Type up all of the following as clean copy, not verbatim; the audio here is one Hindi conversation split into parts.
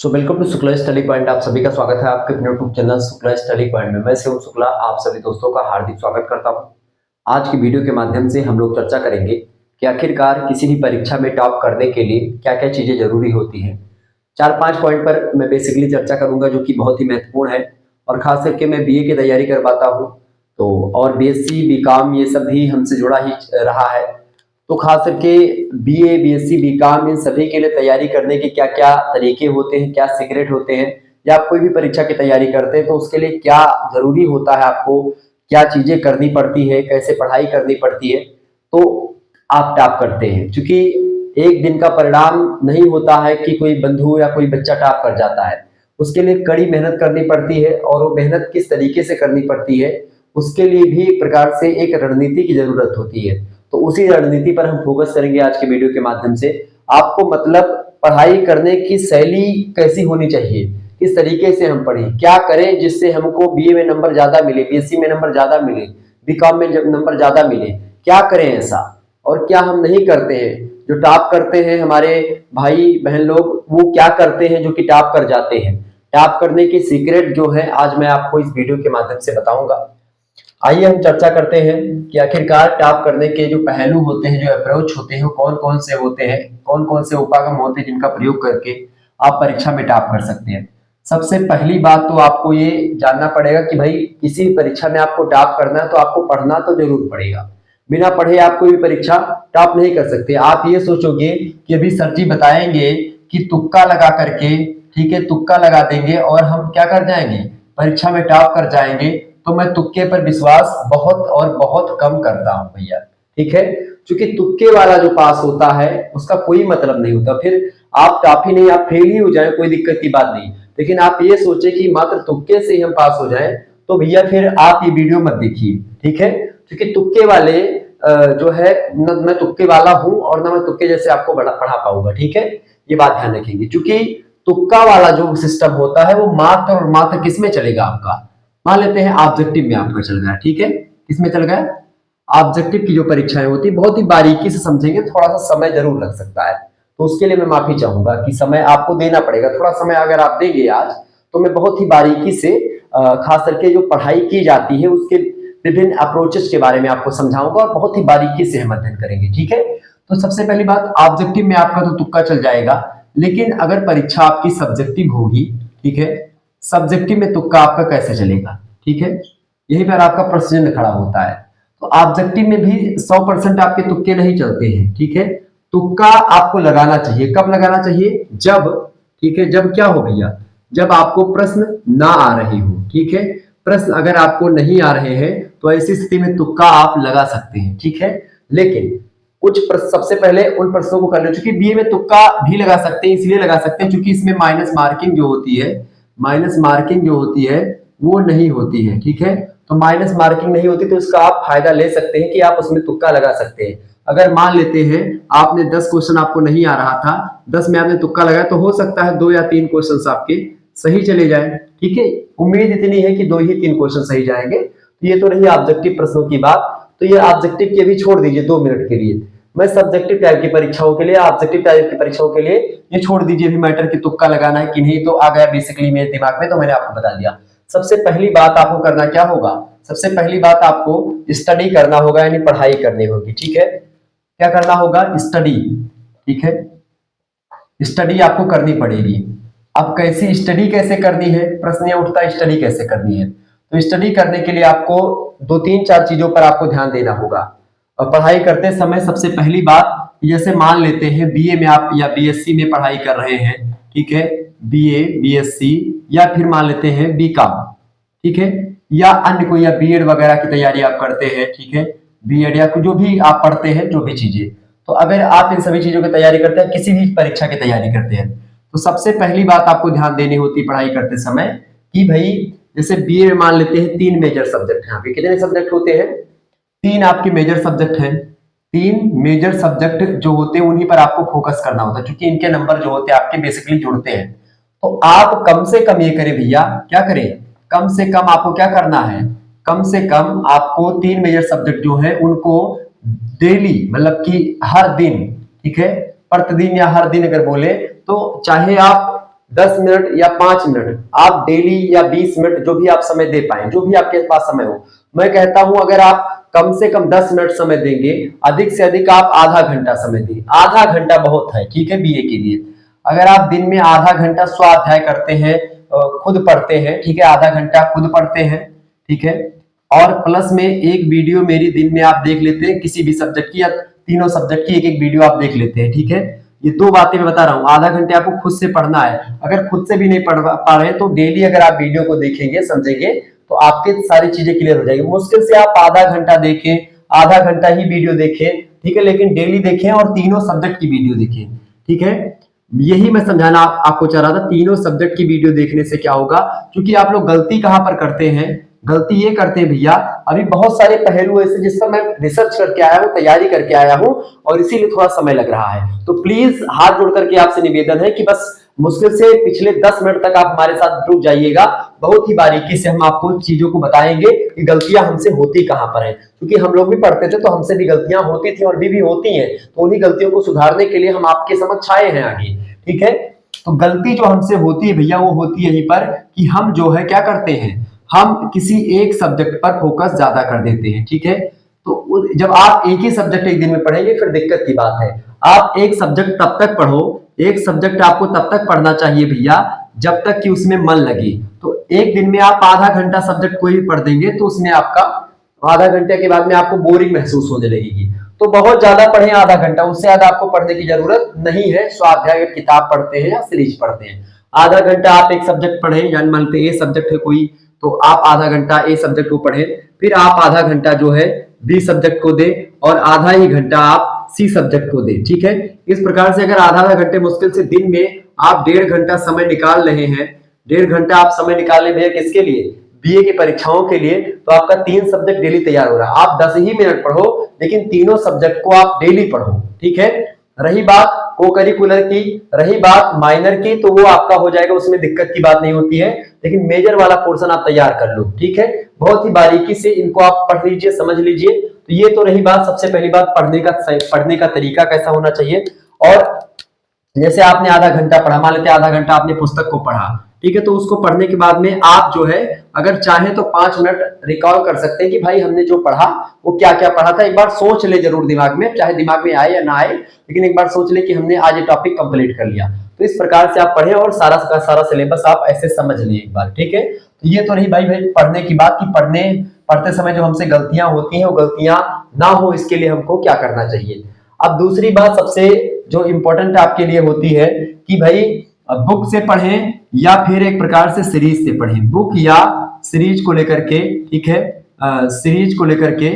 Welcome to Shukla study point. आप सभी का स्वागत है आपके अपने YouTube channel Shukla study point में। मैं शिवम शुक्ला आप सभी दोस्तों का हार्दिक स्वागत करता हूं। आज की वीडियो के माध्यम से हम लोग चर्चा करेंगे कि आखिरकार किसी भी परीक्षा में टॉप करने के लिए क्या क्या चीजें जरूरी होती हैं। 4-5 पॉइंट पर मैं बेसिकली चर्चा करूंगा जो कि बहुत ही महत्वपूर्ण है और खास करके मैं बीए की तैयारी करवाता हूँ तो और बीएससी बीकॉम ये सब भी हमसे जुड़ा ही रहा है। तो खास करके बीए बीएससी बीकॉम इन सभी के लिए तैयारी करने के क्या क्या तरीके होते हैं, क्या सीक्रेट होते हैं, या आप कोई भी परीक्षा की तैयारी करते हैं तो उसके लिए क्या जरूरी होता है, आपको क्या चीजें करनी पड़ती है, कैसे पढ़ाई करनी पड़ती है तो आप टॉप करते हैं। क्योंकि एक दिन का परिणाम नहीं होता है कि कोई बंधु या कोई बच्चा टॉप कर जाता है, उसके लिए कड़ी मेहनत करनी पड़ती है और वो मेहनत किस तरीके से करनी पड़ती है उसके लिए भी एक प्रकार से एक रणनीति की जरूरत होती है। तो उसी रणनीति पर हम फोकस करेंगे आज के वीडियो के माध्यम से। आपको मतलब पढ़ाई करने की शैली कैसी होनी चाहिए, किस तरीके से हम पढ़ें, क्या करें जिससे हमको बीए में नंबर ज्यादा मिले, बीएससी में नंबर ज्यादा मिले, बीकॉम में नंबर ज्यादा मिले, क्या करें ऐसा और क्या हम नहीं करते हैं। जो टॉप करते हैं हमारे भाई बहन लोग वो क्या करते हैं जो कि टॉप कर जाते हैं। टॉप करने की सीक्रेट जो है आज मैं आपको इस वीडियो के माध्यम से बताऊंगा। आइए हम चर्चा करते हैं कि आखिरकार टॉप करने के जो पहलू होते हैं, जो अप्रोच होते हैं वो कौन कौन से होते हैं, कौन कौन से उपागम होते हैं जिनका प्रयोग करके आप परीक्षा में टॉप कर सकते हैं। सबसे पहली बात तो आपको ये जानना पड़ेगा कि भाई किसी परीक्षा में आपको टॉप करना है तो आपको पढ़ना तो जरूर पड़ेगा। बिना पढ़े आप कोई भी परीक्षा टॉप नहीं कर सकते। आप ये सोचोगे कि अभी सर जी बताएंगे कि तुक्का लगा करके, ठीक है, तुक्का लगा देंगे और हम क्या कर जाएंगे, परीक्षा में टॉप कर जाएंगे, तो मैं तुक्के पर विश्वास बहुत और बहुत कम करता हूं भैया। ठीक है, क्योंकि तुक्के वाला जो पास होता है उसका कोई मतलब नहीं होता। फिर आप टॉप ही नहीं, आप फेल ही हो जाए कोई दिक्कत की बात नहीं, लेकिन आप ये सोचे कि मात्र तुक्के से ही हम पास हो जाएं तो भैया फिर आप ये वीडियो मत देखिए। ठीक है, क्योंकि तुक्के वाले जो है न मैं तुक्के वाला हूं और ना मैं तुक्के जैसे आपको पढ़ा पाऊंगा। ठीक है, ये बात ध्यान रखेंगे, क्योंकि तुक्का वाला जो सिस्टम होता है वो मात्र और मात्र किस में चलेगा, आपका मान लेते हैं ऑब्जेक्टिव में आपका चल रहा है। ठीक है, किसमें चल रहा है, ऑब्जेक्टिव की जो परीक्षाएं होती है बहुत ही बारीकी से समझेंगे, थोड़ा सा समय जरूर लग सकता है तो उसके लिए मैं माफी चाहूंगा कि समय आपको देना पड़ेगा। थोड़ा समय अगर आप देंगे आज तो मैं बहुत ही बारीकी से खास करके जो पढ़ाई की जाती है उसके विभिन्न अप्रोचेस के बारे में आपको समझाऊंगा और बहुत ही बारीकी से हम अध्ययन करेंगे। ठीक है, तो सबसे पहली बात, ऑब्जेक्टिव में आपका तो तुक्का चल जाएगा, लेकिन अगर परीक्षा आपकी सब्जेक्टिव होगी, ठीक है, सब्जेक्टिव में तुक्का आपका कैसे चलेगा। ठीक है, यही पर आपका प्रश्न चिन्ह खड़ा होता है। तो ऑब्जेक्टिव में भी 100% आपके तुक्के नहीं चलते हैं। ठीक है, तुक्का आपको लगाना चाहिए, कब लगाना चाहिए, जब, ठीक है, जब क्या हो भैया, जब आपको प्रश्न ना आ रहे हो। ठीक है, प्रश्न अगर आपको नहीं आ रहे हैं तो ऐसी स्थिति में तुक्का आप लगा सकते हैं। ठीक है, लेकिन कुछ सबसे पहले उन प्रश्नों को कर लो, चूंकि बीए में तुक्का भी लगा सकते हैं, इसलिए लगा सकते हैं क्योंकि इसमें माइनस मार्किंग जो होती है, माइनस मार्किंग जो होती है वो नहीं होती है। ठीक है, तो माइनस मार्किंग नहीं होती तो इसका आप फायदा ले सकते हैं कि आप उसमें तुक्का लगा सकते हैं। अगर मान लेते हैं आपने 10 क्वेश्चन आपको नहीं आ रहा था, 10 में आपने तुक्का लगाया तो हो सकता है 2 या 3 क्वेश्चन आपके सही चले जाए। ठीक है, उम्मीद इतनी है कि 2 ही 3 क्वेश्चन सही जाएंगे। तो ये तो रही ऑब्जेक्टिव प्रश्नों की बात। तो ये ऑब्जेक्टिव के भी छोड़ दीजिए 2 मिनट के लिए। मैं सब्जेक्टिव टाइप की परीक्षाओं के लिए, ऑब्जेक्टिव टाइप की परीक्षाओं के लिए ये छोड़ दीजिए भी मैटर की तुक्का लगाना है कि नहीं, तो आ गया बेसिकली मेरे दिमाग में तो मैंने आपको बता दिया। सबसे पहली बात आपको करना क्या होगा, सबसे पहली बात आपको स्टडी करना होगा, यानी पढ़ाई करनी होगी। ठीक है, क्या करना होगा, स्टडी। ठीक है, स्टडी आपको करनी पड़ेगी। अब कैसी स्टडी कैसे करनी है, प्रश्न ये उठता है स्टडी कैसे करनी है। तो स्टडी करने के लिए आपको 2-3-4 चीजों पर आपको ध्यान देना होगा। और पढ़ाई करते समय सबसे पहली बात, जैसे मान लेते हैं बीए में आप या बीएससी में पढ़ाई कर रहे हैं, ठीक है, बीए बीएससी या फिर मान लेते हैं बीकॉम, ठीक है, या अन्य कोई या बीएड वगैरह की तैयारी आप करते हैं, ठीक है, बीएड या जो भी आप पढ़ते हैं जो भी चीजें, तो अगर आप इन सभी चीजों की तैयारी करते हैं, किसी भी परीक्षा की तैयारी करते हैं, तो सबसे पहली बात आपको ध्यान देनी होती है पढ़ाई करते समय कि भाई जैसे बीए में मान लेते हैं 3 मेजर सब्जेक्ट हैं, आपके कितने सब्जेक्ट होते हैं, 3 आपके मेजर सब्जेक्ट हैं। 3 मेजर सब्जेक्ट जो होते हैं उन्हीं पर आपको फोकस करना होता है, क्योंकि इनके नंबर जो होते हैं आपके बेसिकली जुड़ते हैं। तो आप कम से कम ये करें भैया, क्या करें, कम से कम आपको क्या करना है, कम से कम आपको 3 मेजर सब्जेक्ट जो है उनको डेली, मतलब कि हर दिन, ठीक है, प्रतिदिन या हर दिन अगर बोले तो चाहे आप 10 मिनट या 5 मिनट आप डेली या 20 मिनट जो भी आप समय दे पाए, जो भी आपके पास समय हो। मैं कहता हूं अगर आप कम से कम 10 मिनट समय देंगे, अधिक से अधिक आप आधा घंटा समय दें। आधा घंटा बहुत है, ठीक है, बीए के लिए। अगर आप दिन में आधा घंटा स्वाध्याय करते हैं, खुद पढ़ते हैं, ठीक है, आधा घंटा खुद पढ़ते हैं, ठीक है, और प्लस में एक वीडियो मेरी दिन में आप देख लेते हैं किसी भी सब्जेक्ट की, या तीनों सब्जेक्ट की एक एक वीडियो आप देख लेते हैं, ठीक है। ये दो बातें मैं बता रहा हूँ। आधा घंटे आपको खुद से पढ़ना है। अगर खुद से भी नहीं पढ़ पा रहे तो डेली अगर आप वीडियो को देखेंगे, समझेंगे, तो आपके सारी चीजें क्लियर हो जाएगी। मुश्किल से आप आधा घंटा देखें, आधा घंटा ही वीडियो देखें, ठीक है, लेकिन डेली देखें और तीनों सब्जेक्ट की वीडियो देखें, ठीक है। यही मैं समझाना आपको चाह रहा था। तीनों सब्जेक्ट की वीडियो देखने से क्या होगा, क्योंकि आप लोग गलती कहां पर करते हैं, गलती ये करते हैं भैया, अभी बहुत सारे पहलू ऐसे जिस पर मैं रिसर्च करके आया हूं, तैयारी करके आया हूं, और इसीलिए थोड़ा समय लग रहा है। तो प्लीज हाथ जोड़ करके आपसे निवेदन है कि बस मुश्किल से पिछले 10 मिनट तक आप हमारे साथ जुड़ जाइएगा। बहुत ही बारीकी से हम आपको चीजों को बताएंगे कि गलतियां हमसे होती कहां पर है, क्योंकि हम लोग भी पढ़ते थे तो हमसे भी गलतियां होती थी और भी होती हैं। तो उन्हीं गलतियों को सुधारने के लिए हम आपके समक्ष आए हैं आगे, ठीक है। तो गलती जो हमसे होती है भैया, वो होती है यहीं पर कि हम जो है क्या करते हैं, हम किसी एक सब्जेक्ट पर फोकस ज्यादा कर देते हैं, ठीक है। तो जब आप एक ही सब्जेक्ट एक दिन में पढ़ेंगे फिर दिक्कत की बात है। आप एक सब्जेक्ट तब तक पढ़ो, एक सब्जेक्ट आपको तब तक पढ़ना चाहिए भैया जब तक कि उसमें मन लगे। तो एक दिन में आप आधा घंटा सब्जेक्ट कोई भी पढ़ देंगे तो उसमें आपका आधा घंटे के बाद में आपको बोरिंग महसूस होने लगेगी। तो बहुत ज्यादा पढ़ें, आधा घंटा, उससे ज्यादा आपको पढ़ने की जरूरत नहीं है। स्वाध्याय किताब पढ़ते हैं या सीरीज पढ़ते हैं, आधा घंटा आप एक सब्जेक्ट पढ़ें, यानी मान लीजिए ए सब्जेक्ट है कोई, तो आप आधा घंटा ए सब्जेक्ट को पढ़ें, फिर आप आधा घंटा जो है बी सब्जेक्ट को दें, और आधा ही घंटा आप सी सब्जेक्ट को दें, ठीक है। इस प्रकार से अगर आधा आधा घंटे मुश्किल से दिन में आप 1.5 घंटा समय निकाल रहे हैं, 1.5 घंटा आप समय निकाल ले भैया किसके लिए, बीए की परीक्षाओं के लिए, तो आपका 3 सब्जेक्ट डेली तैयार हो रहा है। आप 10 ही मिनट पढ़ो, लेकिन तीनों सब्जेक्ट को आप डेली पढ़ो, ठीक है। रही बात को करिकुलर की, रही बात माइनर की, तो वो आपका हो जाएगा, उसमें दिक्कत की बात नहीं होती है, लेकिन मेजर वाला पोर्शन आप तैयार कर लो, ठीक है। बहुत ही बारीकी से इनको आप पढ़ लीजिए, समझ लीजिए। तो ये तो रही बात, सबसे पहली बात पढ़ने का तरीका कैसा होना चाहिए। और जैसे आपने आधा घंटा पढ़ा, मान लेते आधा घंटा आपने पुस्तक को पढ़ा, ठीक है, तो उसको पढ़ने के बाद में आप जो है अगर चाहें तो 5 मिनट रिकॉल कर सकते हैं कि भाई हमने जो पढ़ा वो क्या क्या पढ़ा था। एक बार सोच ले जरूर दिमाग में, चाहे दिमाग में आए या ना आए, लेकिन एक बार सोच ले कि हमने आज ये टॉपिक कंप्लीट कर लिया। तो इस प्रकार से आप पढ़ें और सारा का सारा सिलेबस आप ऐसे समझ लें एक बार, ठीक है। तो ये तो रही भाई पढ़ने की बात कि पढ़ते समय जो हमसे गलतियां होती हैं वो गलतियां ना हो, इसके लिए हमको क्या करना चाहिए। अब दूसरी बात सबसे जो इंपॉर्टेंट आपके लिए होती है कि भाई बुक से पढ़ें या फिर एक प्रकार से सीरीज से पढ़ें। बुक या सीरीज को लेकर के, ठीक है, सीरीज को लेकर के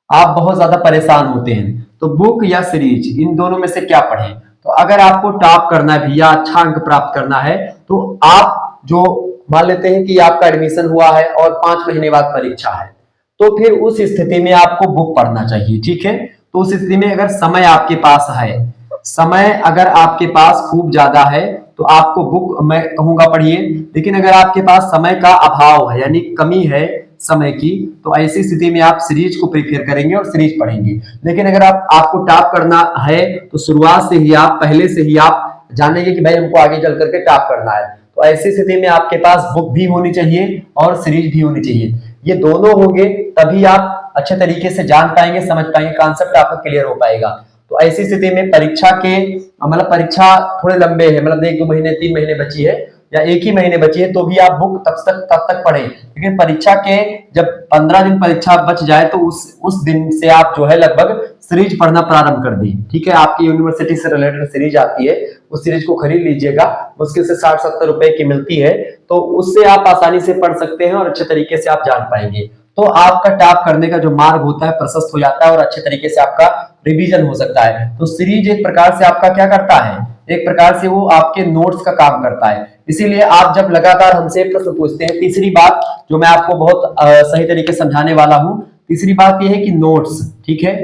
आप बहुत ज्यादा परेशान होते हैं, तो बुक या सीरीज इन दोनों में से क्या पढ़ें। तो अगर आपको टॉप करना है भैया, अच्छा अंक प्राप्त करना है, तो आप जो मान लेते हैं कि आपका एडमिशन हुआ है और 5 महीने बाद परीक्षा है, तो फिर उस स्थिति में आपको बुक पढ़ना चाहिए, ठीक है। तो उस स्थिति में अगर समय आपके पास है, समय अगर आपके पास खूब ज्यादा है, तो आपको बुक मैं कहूंगा पढ़िए। लेकिन अगर आपके पास समय का अभाव है, यानी कमी है समय की, तो ऐसी स्थिति में आप सीरीज को प्रेफर करेंगे और सीरीज पढ़ेंगे। लेकिन अगर आपको टॉप करना है तो शुरुआत से ही आप, पहले से ही आप जानेंगे कि भाई हमको आगे चल करके टॉप करना है, तो ऐसी स्थिति में आपके पास बुक भी होनी चाहिए और सीरीज भी होनी चाहिए। ये दोनों होंगे तभी आप अच्छे तरीके से जान पाएंगे, समझ पाएंगे, कॉन्सेप्ट आपका क्लियर हो पाएगा। तो ऐसी स्थिति में परीक्षा के मतलब परीक्षा थोड़े लंबे है, मतलब 1-2 महीने 3 महीने बची है या 1 ही महीने बची है, तो भी आप बुक तब तक पढ़ें। लेकिन परीक्षा के जब 15 दिन परीक्षा बच जाए तो उस दिन से आप जो है लगभग सीरीज पढ़ना प्रारंभ कर दी, ठीक है। आपकी यूनिवर्सिटी से रिलेटेड सीरीज आती है, उस सीरीज को खरीद लीजिएगा, मुश्किल से 60-70 रुपए की मिलती है, तो उससे आप आसानी से पढ़ सकते हैं और अच्छे तरीके से आप जान पाएंगे। तो आपका टॉप करने का जो मार्ग होता है प्रशस्त हो जाता है और अच्छे तरीके से आपका रिवीजन हो सकता है। तो सीरीज एक प्रकार से आपका क्या करता है, एक प्रकार से वो आपके नोट्स का काम करता है। इसीलिए आप जब लगातार हमसे प्रश्न पूछते हैं, तीसरी बात जो मैं आपको बहुत सही तरीके से समझाने वाला हूं, तीसरी बात यह है कि नोट्स, ठीक है।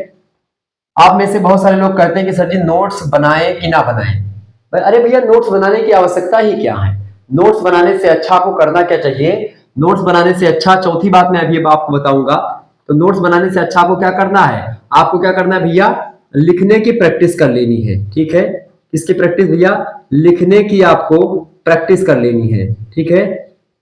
आप में से बहुत सारे लोग कहते हैं कि सर जी नोट्स बनाएं कि ना बनाएं। अरे भैया नोट्स बनाने की आवश्यकता ही क्या है। नोट्स बनाने से अच्छा आपको करना क्या चाहिए, नोट्स बनाने से अच्छा, चौथी बात मैं अभी आपको बताऊंगा। तो नोट्स बनाने से अच्छा आपको क्या करना है, आपको क्या करना है भैया, लिखने की प्रैक्टिस कर लेनी है, ठीक है। किसकी प्रैक्टिस भैया, लिखने की आपको प्रैक्टिस कर लेनी है। ठीक है,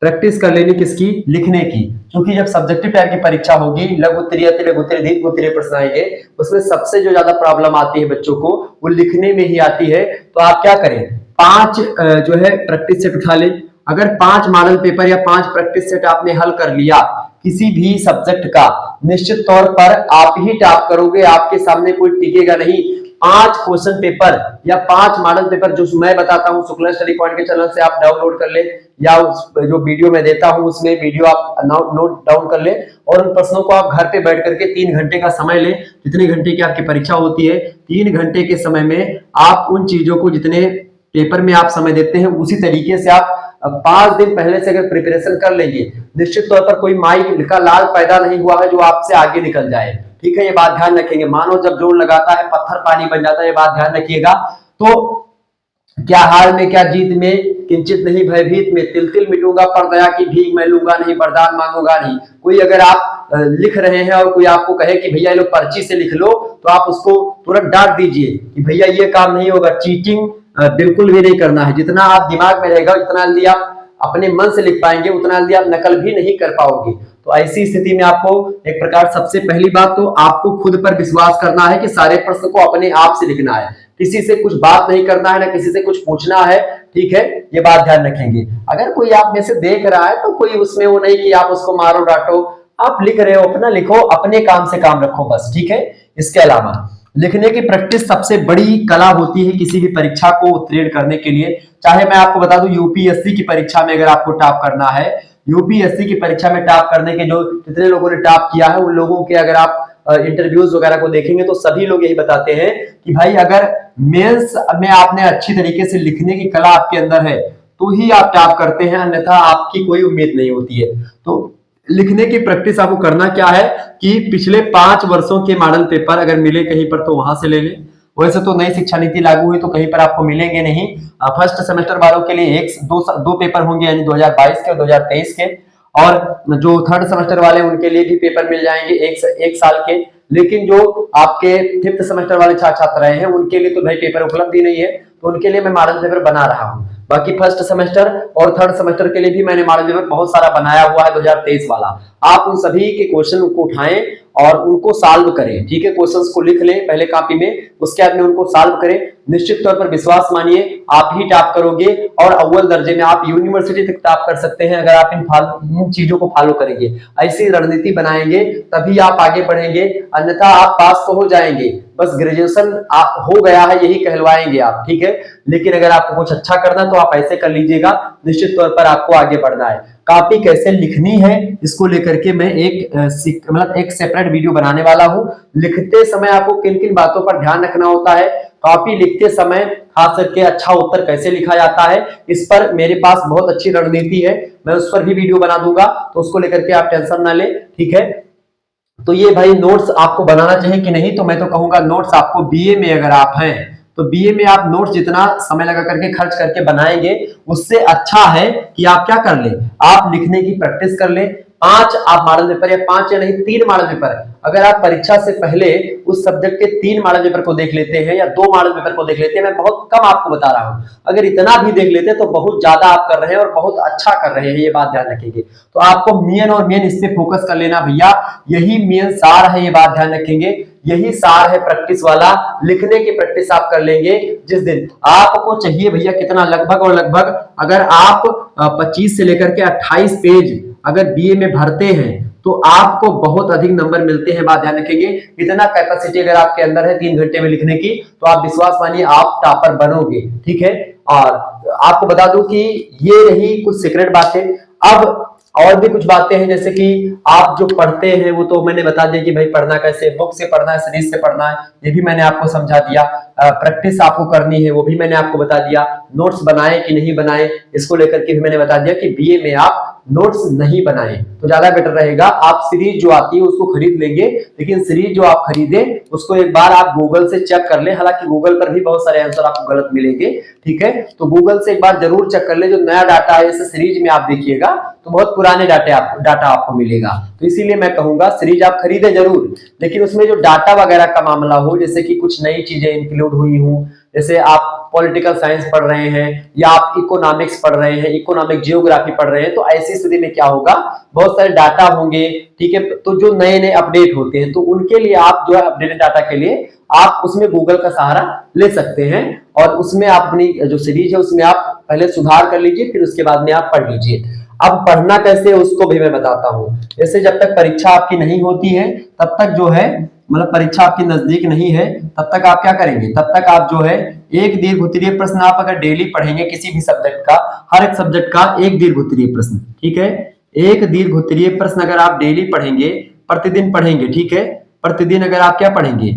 प्रैक्टिस कर लेनी किसकी? लिखने की। क्योंकि जब सब्जेक्टिव टाइप की परीक्षा होगी, लघु उत्तरीय, अति लघु उत्तरीय, दीर्घ उत्तरीय प्रश्न आएंगे, उसमें सबसे जो ज्यादा प्रॉब्लम आती है बच्चों को वो लिखने में ही आती है। तो आप क्या करें, 5 जो है प्रैक्टिस सेट उठा लें। अगर 5 मॉडल पेपर या 5 प्रैक्टिस सेट आपने हल कर लिया किसी भी सब्जेक्ट का, निश्चित तौर पर आप ही टॉप करोगे, आपके सामने कोई टिकेगा नहीं। 5 क्वेश्चन पेपर या 5 मॉडल पेपर जो मैं बताता हूं शुक्ला स्टडी पॉइंट के चैनल से आप डाउनलोड कर ले, या उस जो वीडियो मैं देता हूं उसमें वीडियो आप नोट डाउन कर ले, और उन प्रश्नों को आप घर पे बैठ करके 3 घंटे का समय ले। जितने घंटे की आपकी परीक्षा होती है, 3 घंटे के समय में आप उन चीजों को, जितने पेपर में आप समय देते हैं, उसी तरीके से आप 5 दिन पहले से अगर प्रिपरेशन कर लेंगे, निश्चित तौर पर कोई माई का लाल पैदा नहीं हुआ है जो आपसे आगे निकल जाए। ठीक है, ये बात ध्यान रखेंगे। मानो जब जोड़ लगाता है पत्थर पानी बन जाता है, ये बात ध्यान रखिएगा। तो क्या हार में क्या जीत में, किंचित नहीं भयभीत में, तिल तिल मिटूंगा पर दया की भीख मैं लूंगा नहीं, वरदान मांगूंगा नहीं। कोई अगर आप लिख रहे हैं और कोई आपको कहे कि भैया ये लो पर्ची से लिख लो, तो आप उसको तुरंत डांट दीजिए कि भैया ये काम नहीं होगा। चीटिंग बिल्कुल भी नहीं करना है। जितना आप दिमाग में रहेगा उतना जल्दी आप अपने मन से लिख पाएंगे, उतना जल्दी आप नकल भी नहीं कर पाओगे। तो ऐसी स्थिति में आपको एक प्रकार सबसे पहली बात तो आपको खुद पर विश्वास करना है कि सारे प्रश्न को अपने आप से लिखना है, किसी से कुछ बात नहीं करना है, ना किसी से कुछ पूछना है। ठीक है, ये बात ध्यान रखेंगे। अगर कोई आप में से देख रहा है तो कोई उसमें वो नहीं कि आप उसको मारो डांटो, आप लिख रहे हो अपना लिखो, अपने काम से काम रखो बस। ठीक है, इसके अलावा लिखने की प्रैक्टिस सबसे बड़ी कला होती है किसी भी परीक्षा को उत्तीर्ण करने के लिए। चाहे मैं आपको बता दूं यूपीएससी की परीक्षा में अगर आपको टॉप करना है, यूपीएससी की परीक्षा में टॉप करने के जो जितने लोगों ने टॉप किया है, उन लोगों के अगर आप इंटरव्यूज वगैरह को देखेंगे तो सभी लोग यही बताते हैं कि भाई अगर मेंस में आपने अच्छी तरीके से लिखने की कला आपके अंदर है तो ही आप टॉप करते हैं, अन्यथा आपकी कोई उम्मीद नहीं होती है। तो लिखने की प्रैक्टिस आपको करना क्या है कि पिछले 5 वर्षों के मॉडल पेपर अगर मिले कहीं पर तो वहां से ले लें। वैसे तो नई शिक्षा नीति लागू हुई तो कहीं पर आपको मिलेंगे नहीं। फर्स्ट सेमेस्टर वालों के लिए दो पेपर होंगे, यानी 2022 के और 2023 के, और जो थर्ड सेमेस्टर वाले उनके लिए भी पेपर मिल जाएंगे एक साल के। लेकिन जो आपके 5th सेमेस्टर वाले छात्र रहे हैं उनके लिए तो भाई पेपर उपलब्ध ही नहीं है, तो उनके लिए मैं मॉडल पेपर बना रहा हूँ। बाकी फर्स्ट सेमेस्टर और थर्ड सेमेस्टर के लिए भी मैंने मॉडल पेपर बहुत सारा बनाया हुआ है 2023 वाला। आप उन सभी के क्वेश्चन को उठाएं और उनको सॉल्व करें। ठीक है, क्वेश्चंस को लिख लें पहले कॉपी में, उसके बाद में उनको सॉल्व करें। निश्चित तौर पर विश्वास मानिए आप ही टॉप करोगे और अव्वल दर्जे में आप यूनिवर्सिटी तक टॉप कर सकते हैं अगर आप इन चीजों को फॉलो करेंगे, ऐसी रणनीति बनाएंगे तभी आप आगे बढ़ेंगे, अन्यथा आप पास तो हो जाएंगे, बस ग्रेजुएशन हो गया है यही कहलवाएंगे आप। ठीक है, लेकिन अगर आपको कुछ अच्छा करना तो आप ऐसे कर लीजिएगा, निश्चित तौर पर आपको आगे बढ़ना है। कॉपी कैसे लिखनी है इसको लेकर के मैं एक सेपरेट वीडियो बनाने वाला हूं। लिखते समय आपको किन किन बातों पर ध्यान रखना होता है, कॉपी लिखते समय खास करके अच्छा उत्तर कैसे लिखा जाता है, इस पर मेरे पास बहुत अच्छी रणनीति है, मैं उस पर भी वीडियो बना दूंगा, तो उसको लेकर के आप टेंशन ना ले। ठीक है, तो ये भाई नोट्स आपको बनाना चाहिए कि नहीं, तो मैं तो कहूंगा नोट्स आपको बीए में अगर आप हैं तो बीए में आप नोट्स जितना समय लगा करके खर्च करके बनाएंगे उससे अच्छा है कि आप क्या कर ले, आप लिखने की प्रैक्टिस कर ले। 5 आप मॉडल पेपर या 5 या नहीं 3 मॉडल पेपर अगर आप परीक्षा से पहले उस सब्जेक्ट के 3 मॉडल पेपर को देख लेते हैं या 2 मॉडल पेपर को देख लेते हैं, मैं बहुत कम आपको बता रहा हूं, अगर इतना भी देख लेते तो बहुत ज्यादा आप कर रहे हैं और बहुत अच्छा कर रहे हैं, ये बात ध्यान रखेंगे। तो आपको मेन और मेन इस पे फोकस कर लेना भैया, यही मेन सार है, ये बात ध्यान रखेंगे, यही सार है प्रैक्टिस वाला। लिखने की प्रैक्टिस आप कर लेंगे जिस दिन आपको चाहिए भैया कितना, लगभग और लगभग अगर आप 25 से लेकर के 28 पेज अगर बीए में भरते हैं तो आपको बहुत अधिक नंबर मिलते हैं, बात ध्यान रखेंगे। इतना कैपेसिटी अगर आपके अंदर है 3 घंटे में लिखने की तो आप विश्वास मानिए आप टॉपर बनोगे। ठीक है, और आपको बता दूं कि ये रही कुछ सीक्रेट बातें। अब और भी कुछ बातें हैं, जैसे कि आप जो पढ़ते हैं वो तो मैंने बता दिया कि भाई पढ़ना कैसे, बुक से पढ़ना है, सीरीज से पढ़ना है, ये भी मैंने आपको समझा दिया। प्रैक्टिस आपको करनी है वो भी मैंने आपको बता दिया। नोट्स बनाए कि नहीं बनाए इसको लेकर के भी मैंने बता दिया कि बीए में आप नोट्स नहीं बनाए तो ज्यादा बेटर रहेगा। आप सीरीज जो आती है उसको खरीद लेंगे, लेकिन सीरीज जो आप खरीदे उसको एक बार आप गूगल से चेक कर ले, हालांकि गूगल पर भी बहुत सारे आंसर आपको गलत मिलेंगे। ठीक है, तो गूगल से एक बार जरूर चेक कर ले, जो नया डाटा है जैसे सीरीज में आप देखिएगा तो बहुत पुराने डाटा आपको मिलेगा, तो इसीलिए मैं कहूंगा सीरीज आप खरीदे जरूर, लेकिन उसमें जो डाटा वगैरह का मामला हो, जैसे कि कुछ नई चीजें इंक्लूड हुई हो जैसे आप पॉलिटिकल साइंस पढ़ रहे हैं या आप इकोनॉमिक्स पढ़ रहे हैं, इकोनॉमिक जियोग्राफी पढ़ रहे हैं, तो ऐसी स्थिति में क्या होगा, बहुत सारे डाटा होंगे, ठीक है, तो जो नए नए अपडेट होते हैं तो उनके लिए आप जो है अपडेटेड डाटा के लिए आप उसमें गूगल का सहारा ले सकते हैं और उसमें आप अपनी जो सीरीज है उसमें आप पहले सुधार कर लीजिए, फिर उसके बाद में आप पढ़ लीजिए। अब पढ़ना कैसे है उसको भी मैं बताता हूं। जैसे जब तक परीक्षा आपकी नहीं होती है तब तक जो है, मतलब परीक्षा आपकी नजदीक नहीं है तब तक आप क्या करेंगे, तब तक आप जो है एक दीर्घ उत्तरीय प्रश्न आप अगर डेली पढ़ेंगे किसी भी सब्जेक्ट का, हर एक सब्जेक्ट का एक दीर्घ उत्तरीय प्रश्न, ठीक है, एक दीर्घ उत्तरीय प्रश्न अगर आप डेली पढ़ेंगे, प्रतिदिन पढ़ेंगे, ठीक है, प्रतिदिन अगर आप क्या पढ़ेंगे,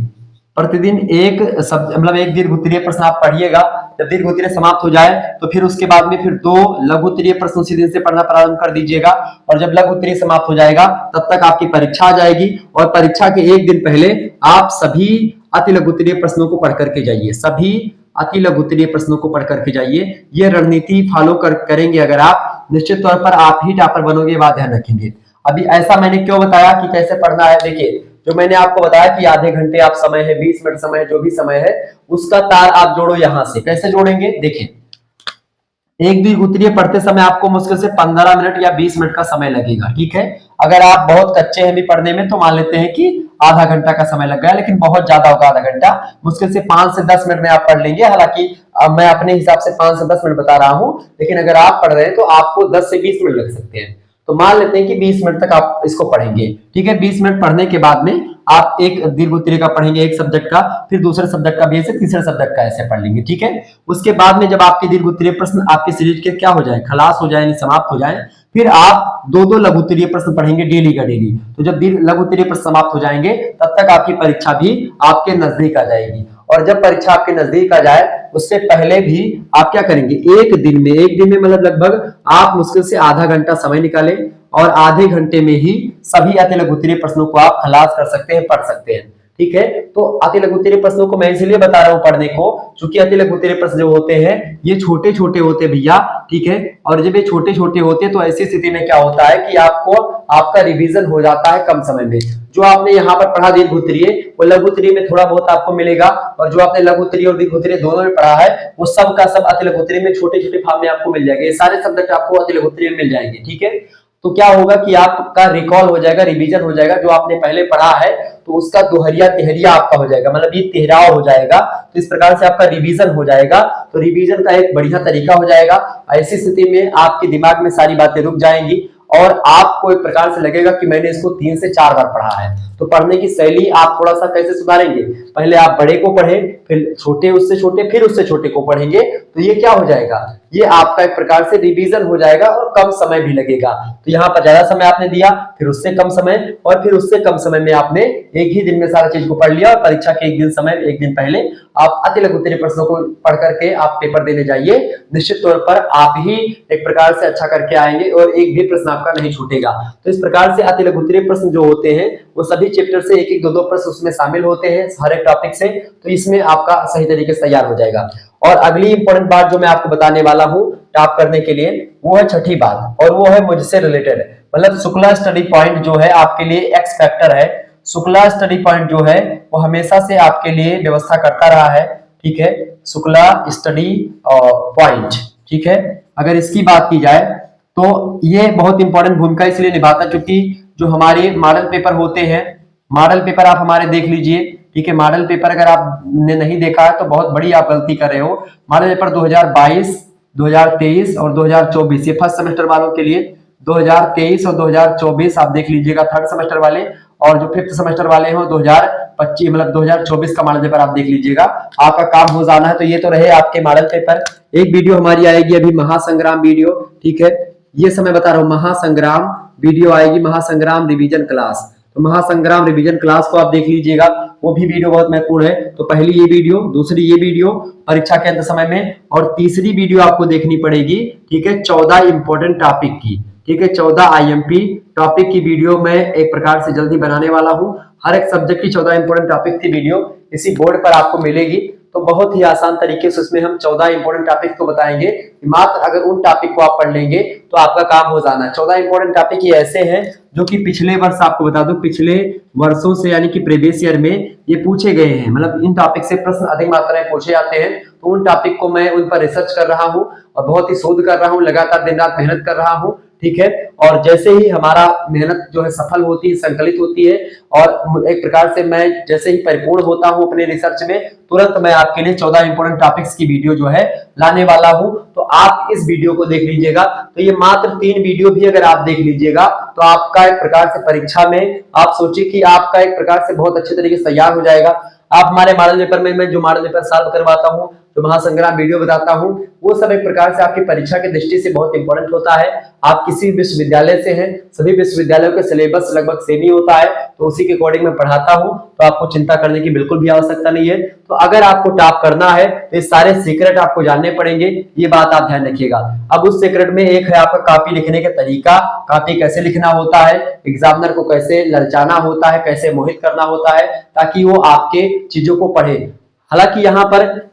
प्रतिदिन एक मतलब एक दीर्घ उत्तरीय प्रश्न आप पढ़िएगा। जब दीर्घ उत्तरीय समाप्त हो जाए तो फिर उसके बाद में फिर 2 लघु उत्तरीय प्रश्न उसी दिन से पढ़ना प्रारंभ कर दीजिएगा और जब लघु उत्तरीय समाप्त हो जाएगा तब तक आपकी परीक्षा आ जाएगी और परीक्षा के एक दिन पहले आप सभी अति लघु उत्तरीय प्रश्नों को पढ़ करके जाइए, सभी अति लघु उत्तरीय प्रश्नों को पढ़ करके जाइए। ये रणनीति फॉलो करेंगे अगर आप, निश्चित तौर पर आप ही टॉपर बनोगे, बात ध्यान रखेंगे। अभी ऐसा मैंने क्यों बताया कि कैसे पढ़ना है, देखिए जो मैंने आपको बताया कि आधे घंटे आप समय है, 20 मिनट समय है, जो भी समय है उसका तार आप जोड़ो यहां से। कैसे जोड़ेंगे, देखिए एक दीर्घ उत्तरीय पढ़ते समय आपको मुश्किल से 15 मिनट या 20 मिनट का समय लगेगा, ठीक है। अगर आप बहुत कच्चे हैं भी पढ़ने में तो मान लेते हैं कि आधा घंटा का समय लग गया, लेकिन बहुत ज्यादा होगा आधा घंटा, मुश्किल से 5 से 10 मिनट में आप पढ़ लेंगे। हालांकि मैं अपने हिसाब से 5 से 10 मिनट बता रहा हूं, लेकिन अगर आप पढ़ रहे हैं तो आपको 10 से 20 मिनट लग सकते हैं। तो मान लेते हैं कि 20 मिनट तक आप इसको पढ़ेंगे, ठीक है। 20 मिनट पढ़ने के बाद में आप एक दीर्घ उत्तरीय का पढ़ेंगे, एक सब्जेक्ट का, फिर दूसरे सब्जेक्ट का भी ऐसे, तीसरे सब्जेक्ट का ऐसे पढ़ लेंगे, ठीक है। उसके बाद में जब आपके दीर्घ उत्तरीय प्रश्न आपके सीरीज के क्या हो जाए, खलास हो जाए, समाप्त हो जाए, फिर आप 2-2 लघु उत्तरीय प्रश्न पढ़ेंगे डेली का डेली। तो जब लघु उत्तरीय प्रश्न समाप्त हो जाएंगे तब तक आपकी परीक्षा भी आपके नजदीक आ जाएगी और जब परीक्षा आपके नजदीक आ जाए उससे पहले भी आप क्या करेंगे, एक दिन में मतलब लगभग आप मुश्किल से आधा घंटा समय निकालें और आधे घंटे में ही सभी अति लघु उत्तरीय प्रश्नों को आप खलास कर सकते हैं, पढ़ सकते हैं, ठीक है। तो अति लघु उत्तरीय प्रश्नों को मैं इसलिए बता रहा हूं पढ़ने को, क्योंकि अति लघु उत्तरीय प्रश्न जो होते हैं ये छोटे छोटे होते हैं भैया, ठीक है। और जब ये छोटे छोटे होते हैं तो ऐसी स्थिति में क्या होता है कि आपको आपका रिवीजन हो जाता है कम समय में। जो आपने यहाँ पर पढ़ा दीर्घ उत्तरीय, वो लघु उत्तरीय में थोड़ा बहुत आपको मिलेगा, और जो आपने लघु उत्तरीय और दीर्घ उत्तरीय दोनों में पढ़ा है वो सब का सब अति लघु उत्तरीय में छोटे छोटे फॉर्म में आपको मिल जाएगा। ये सारे सब्जेक्ट आपको अति लघु उत्तरीय में मिल जाएंगे, ठीक है। तो क्या होगा कि आपका रिकॉल हो जाएगा, रिवीजन हो जाएगा, जो आपने पहले पढ़ा है तो उसका दोहरिया तिहरिया आपका हो जाएगा, मतलब ये तिहराव हो जाएगा। तो इस प्रकार से आपका रिवीजन हो जाएगा, तो रिवीजन का एक बढ़िया तरीका हो जाएगा। ऐसी स्थिति में आपके दिमाग में सारी बातें रुक जाएंगी और आपको एक प्रकार से लगेगा कि मैंने इसको 3 से 4 बार पढ़ा है। तो पढ़ने की शैली आप थोड़ा सा कैसे सुधारेंगे, पहले आप बड़े को पढ़ें, फिर छोटे उससे छोटे, फिर उससे छोटे को पढ़ेंगे, तो ये क्या हो जाएगा, ये आपका एक प्रकार से रिवीजन हो जाएगा और कम समय भी लगेगा। तो यहाँ पर ज्यादा समय आपने दिया, फिर उससे कम समय, और फिर उससे कम समय में आपने एक ही दिन में सारा चीज को पढ़ लिया, और परीक्षा के एक दिन समय, एक दिन पहले आप अति लघु उत्तरीय प्रश्नों को पढ़ करके आप पेपर देने जाइए। निश्चित तौर पर आप ही एक प्रकार से अच्छा करके आएंगे और एक भी प्रश्न आपका नहीं छूटेगा। तो इस प्रकार से अति लघु उत्तरीय प्रश्न जो होते हैं वो सभी चैप्टर से एक एक दो प्रश्न उसमें शामिल होते हैं हर एक टॉपिक से, तो इसमें आपका सही तरीके से तैयार हो जाएगा। और अगली इंपॉर्टेंट बात जो मैं आपको बताने वाला हूं टॉप करने के लिए, वो है छठी बात, और वो है मुझसे रिलेटेड, मतलब शुक्ला स्टडी पॉइंट जो है आपके लिए एक्स फैक्टर है। शुक्ला स्टडी पॉइंट जो है वो हमेशा से आपके लिए व्यवस्था करता रहा है, ठीक है, शुक्ला स्टडी पॉइंट, ठीक है। अगर इसकी बात की जाए तो ये बहुत इंपॉर्टेंट भूमिका इसलिए निभाता है क्योंकि जो हमारे मॉडल पेपर होते हैं, मॉडल पेपर आप हमारे देख लीजिए, ठीक है। मॉडल पेपर अगर आपने नहीं देखा है तो बहुत बड़ी आप गलती कर रहे हो। मॉडल पेपर 2022, 2023 और 2024 ये फर्स्ट सेमेस्टर वालों के लिए, 2023 और 2024 आप देख लीजिएगा थर्ड सेमेस्टर वाले, और जो फिफ्थ सेमेस्टर वाले हैं 2025 मतलब 2024 का मॉडल पेपर आप देख लीजिएगा, आपका काम हो जाना है। तो ये तो रहे आपके मॉडल पेपर। एक वीडियो हमारी आएगी अभी महासंग्राम वीडियो, ठीक है, ये समय बता रहा हूं, महासंग्राम वीडियो आएगी, महासंग्राम रिवीजन क्लास। तो महासंग्राम रिवीजन क्लास को आप देख लीजिएगा, वो भी वीडियो बहुत महत्वपूर्ण है। तो पहली ये वीडियो, दूसरी ये वीडियो परीक्षा के अंत समय में, और तीसरी वीडियो आपको देखनी पड़ेगी, ठीक है, 14 इंपॉर्टेंट टॉपिक की, ठीक है, 14 आईएमपी टॉपिक की वीडियो मैं एक प्रकार से जल्दी बनाने वाला हूं। हर एक सब्जेक्ट की 14 इंपॉर्टेंट टॉपिक की वीडियो इसी बोर्ड पर आपको मिलेगी। तो बहुत ही आसान तरीके से उसमें हम 14 इंपॉर्टेंट टॉपिक को बताएंगे। मात्र अगर उन टॉपिक को आप पढ़ लेंगे तो आपका काम हो जाना है। 14 इंपॉर्टेंट टॉपिक ये ऐसे हैं जो कि पिछले वर्ष आपको बता दूं, पिछले वर्षों से यानी कि प्रीवियस ईयर में ये पूछे गए हैं, मतलब इन टॉपिक से प्रश्न अधिक मात्रा में पूछे जाते हैं। तो उन टॉपिक को मैं उन पर रिसर्च कर रहा हूँ और बहुत ही शोध कर रहा हूँ, लगातार दिन रात मेहनत कर रहा हूँ। ठीक है, और जैसे ही हमारा मेहनत जो है सफल होती है, संकलित होती है और एक प्रकार से मैं जैसे ही परिपूर्ण होता हूं अपने रिसर्च में, तुरंत मैं आपके लिए 14 इंपोर्टेंट टॉपिक्स की वीडियो जो है लाने वाला हूं। तो आप इस वीडियो को देख लीजिएगा। तो ये मात्र 3 वीडियो भी अगर आप देख लीजिएगा तो आपका एक प्रकार से परीक्षा में आप सोचिए कि आपका एक प्रकार से बहुत अच्छे तरीके से तैयार हो जाएगा। आप हमारे मॉडल पेपर में मैं जो मॉडल पेपर सॉल्व करवाता हूं, जो महासंग्राम वीडियो बताता हूं, वो सब एक प्रकार से आपकी परीक्षा की दृष्टि से बहुत इंपॉर्टेंट होता है। आप किसी विश्वविद्यालय से हैं, सभी विश्वविद्यालयों के सिलेबस लगभग सेम ही होता है, तो उसी के अकॉर्डिंग मैं पढ़ाता हूं, तो आपको चिंता करने की बिल्कुल भी आवश्यकता नहीं है। तो अगर आपको टॉप करना है तो ये सारे सीक्रेट आपको जानने पड़ेंगे, ये बात आप ध्यान रखिएगा। अब उस सीक्रेट में एक है आपका कॉपी लिखने का तरीका, कॉपी कैसे लिखना होता है, एग्जामिनर को कैसे ललचाना होता है, कैसे मोहित करना होता है ताकि वो आपके चीजों को पढ़े। हालांकि यहाँ पर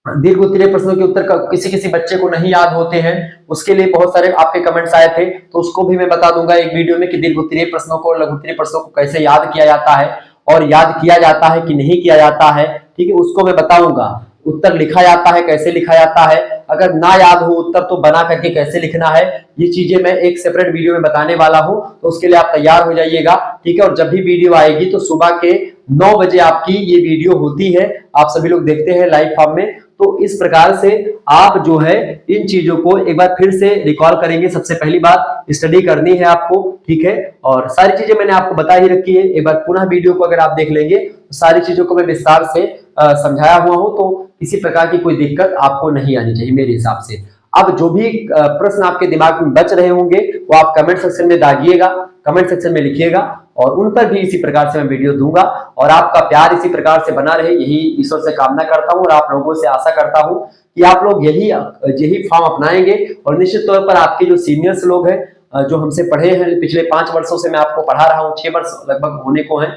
दीर्घ उत्तरीय प्रश्नों के उत्तर किसी किसी बच्चे को नहीं याद होते हैं, उसके लिए बहुत सारे आपके कमेंट्स आए थे, तो उसको भी मैं बता दूंगा एक वीडियो में कि दीर्घ उत्तरीय प्रश्नों को, लघु उत्तरीय प्रश्नों को कैसे याद किया जाता है और याद किया जाता है कि नहीं किया जाता है। ठीक है, उसको मैं बताऊंगा। उत्तर लिखा जाता है, कैसे लिखा जाता है, अगर ना याद हो उत्तर तो बना करके कैसे लिखना है, ये चीजें मैं एक सेपरेट वीडियो में बताने वाला हूं, तो उसके लिए आप तैयार हो जाइएगा। ठीक है, और जब भी वीडियो आएगी तो सुबह के 9 बजे आपकी ये वीडियो होती है, आप सभी लोग देखते हैं लाइव फॉर्म में। तो इस प्रकार से आप जो है इन चीजों को एक बार फिर से रिकॉल करेंगे। सबसे पहली बात स्टडी करनी है आपको। ठीक है, और सारी चीजें मैंने आपको बता ही रखी है। एक बार पुनः वीडियो को अगर आप देख लेंगे तो सारी चीजों को मैं विस्तार से समझाया हुआ हूं, तो किसी प्रकार की कोई दिक्कत आपको नहीं आनी चाहिए मेरे हिसाब से। अब जो भी प्रश्न आपके दिमाग में बच रहे होंगे वो आप कमेंट सेक्शन में दागिएगा, कमेंट सेक्शन में लिखिएगा और उन पर भी इसी प्रकार से मैं वीडियो दूंगा। और आपका प्यार इसी प्रकार से बना रहे, यही ईश्वर से कामना करता हूं और आप लोगों से आशा करता हूं कि आप लोग यही फॉर्म अपनाएंगे। और निश्चित तौर पर आपके जो सीनियर्स लोग हैं, जो हमसे पढ़े हैं, पिछले 5 वर्षों से मैं आपको पढ़ा रहा हूं, 6 वर्ष लगभग होने को हैं,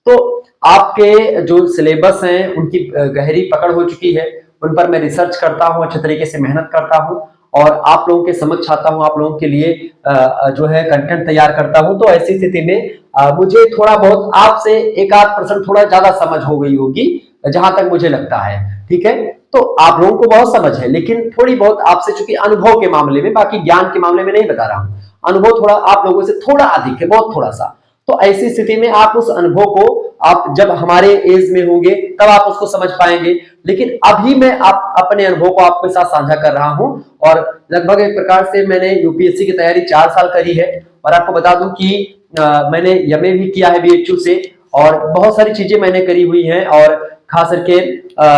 तो आपके जो सिलेबस हैं उनकी गहरी पकड़ हो चुकी है, उन पर मैं रिसर्च करता हूं, अच्छे तरीके से मेहनत करता हूं और आप लोगों के समक्ष आता हूं, आप लोगों के लिए जो है कंटेंट तैयार करता हूं। तो ऐसी स्थिति में मुझे थोड़ा बहुत आपसे 1-8% थोड़ा ज्यादा समझ हो गई होगी, जहां तक मुझे लगता है। ठीक है, तो आप लोगों को बहुत समझ है, लेकिन थोड़ी बहुत आपसे, चूंकि अनुभव के मामले में, बाकी ज्ञान के मामले में नहीं बता रहा हूं, अनुभव थोड़ा आप लोगों से थोड़ा अधिक है, बहुत थोड़ा सा। तो ऐसी स्थिति में आप उस अनुभव को आप जब हमारे एज में होंगे तब आप उसको समझ पाएंगे, लेकिन अभी मैं आप अपने अनुभव को आपके साथ साझा कर रहा हूं। और लगभग एक प्रकार से मैंने यूपीएससी की तैयारी 4 साल करी है और आपको बता दूं कि मैंने एमए भी किया है बीएचयू से और बहुत सारी चीजें मैंने करी हुई हैं और खास करके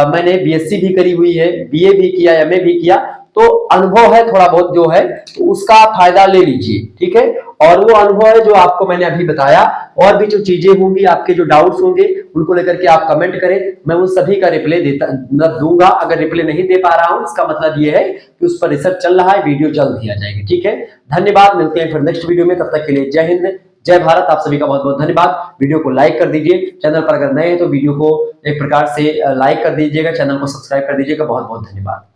मैंने बीएससी भी करी हुई है, बीए भी किया, एमए भी किया। तो अनुभव है थोड़ा बहुत जो है, तो उसका फायदा ले लीजिए। ठीक है, और वो अनुभव है जो आपको मैंने अभी बताया। और भी जो चीजें होंगी, आपके जो डाउट्स होंगे, उनको लेकर के आप कमेंट करें, मैं उन सभी का रिप्लाई दूंगा। अगर रिप्लाई नहीं दे पा रहा हूं, इसका मतलब ये है कि उस पर रिसर्च चल रहा है, वीडियो जल्द दिया जाएगी। ठीक है, धन्यवाद, मिलते हैं फिर नेक्स्ट वीडियो में, तब तक के लिए जय हिंद, जय भारत। आप सभी का बहुत बहुत धन्यवाद। वीडियो को लाइक कर दीजिए, चैनल पर अगर नए हैं तो वीडियो को एक प्रकार से लाइक कर दीजिएगा, चैनल को सब्सक्राइब कर दीजिएगा। बहुत बहुत धन्यवाद।